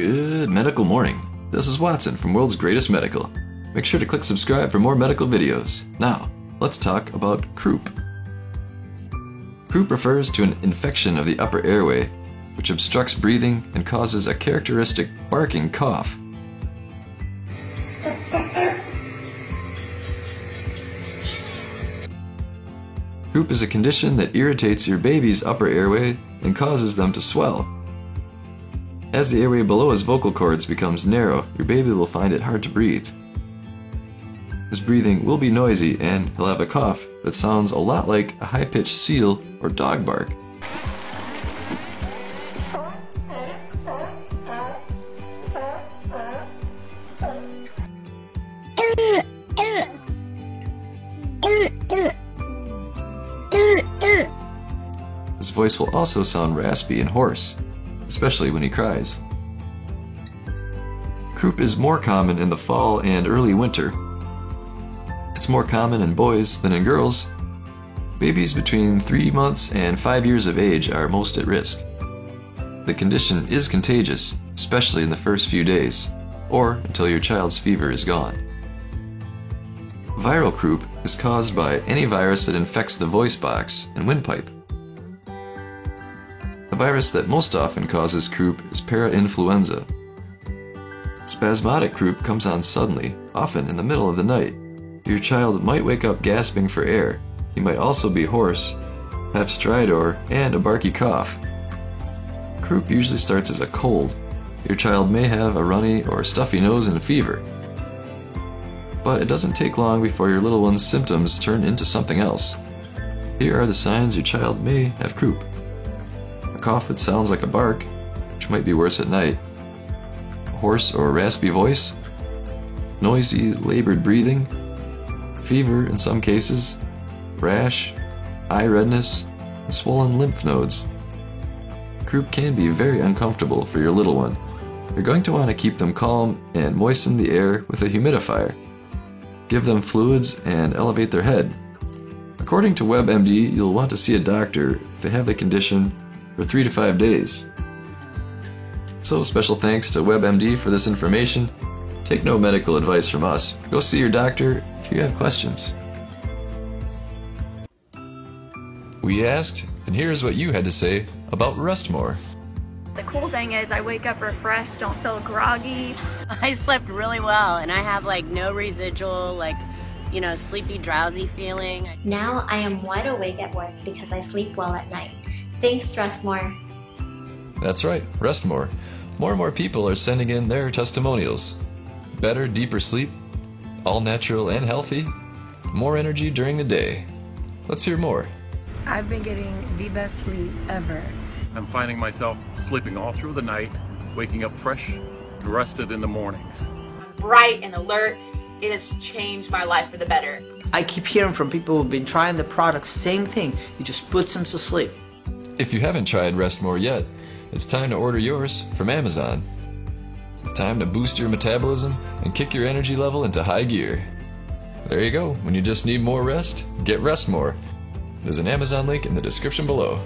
Good medical morning. This is Watson from World's Greatest Medical. Make sure to click subscribe for more medical videos. Now, let's talk about croup. Croup refers to an infection of the upper airway, which obstructs breathing and causes a characteristic barking cough. Croup is a condition that irritates your baby's upper airway and causes them to swell. As the airway below his vocal cords becomes narrow, your baby will find it hard to breathe. His breathing will be noisy and he'll have a cough that sounds a lot like a high-pitched seal or dog bark. His voice will also sound raspy and hoarse, especially when he cries. Croup is more common in the fall and early winter. It's more common in boys than in girls. Babies between 3 months and 5 years of age are most at risk. The condition is contagious, especially in the first few days, or until your child's fever is gone. Viral croup is caused by any virus that infects the voice box and windpipe. The virus that most often causes croup is parainfluenza. Spasmodic croup comes on suddenly, often in the middle of the night. Your child might wake up gasping for air. He might also be hoarse, have stridor, and a barky cough. Croup usually starts as a cold. Your child may have a runny or stuffy nose and a fever. But it doesn't take long before your little one's symptoms turn into something else. Here are the signs your child may have croup. A cough that sounds like a bark, which might be worse at night. A hoarse or raspy voice. Noisy, labored breathing. Fever in some cases. Rash, eye redness, and swollen lymph nodes. Croup can be very uncomfortable for your little one. You're going to want to keep them calm and moisten the air with a humidifier. Give them fluids and elevate their head. According to WebMD, you'll want to see a doctor if they have the condition for 3 to 5 days. So special thanks to WebMD for this information. Take no medical advice from us. Go see your doctor if you have questions. We asked, and here's what you had to say about Rest More. The cool thing is I wake up refreshed, don't feel groggy. I slept really well and I have no residual sleepy, drowsy feeling. Now I am wide awake at work because I sleep well at night. Thanks, Rest More. That's right, Rest More. More and more people are sending in their testimonials. Better, deeper sleep, all natural and healthy, more energy during the day. Let's hear more. I've been getting the best sleep ever. I'm finding myself sleeping all through the night, waking up fresh and rested in the mornings. Bright and alert. It has changed my life for the better. I keep hearing from people who've been trying the product, same thing. It just puts them to sleep. If you haven't tried Rest More yet, it's time to order yours from Amazon. Time to boost your metabolism and kick your energy level into high gear. There you go. When you just need more rest, get Rest More. There's an Amazon link in the description below.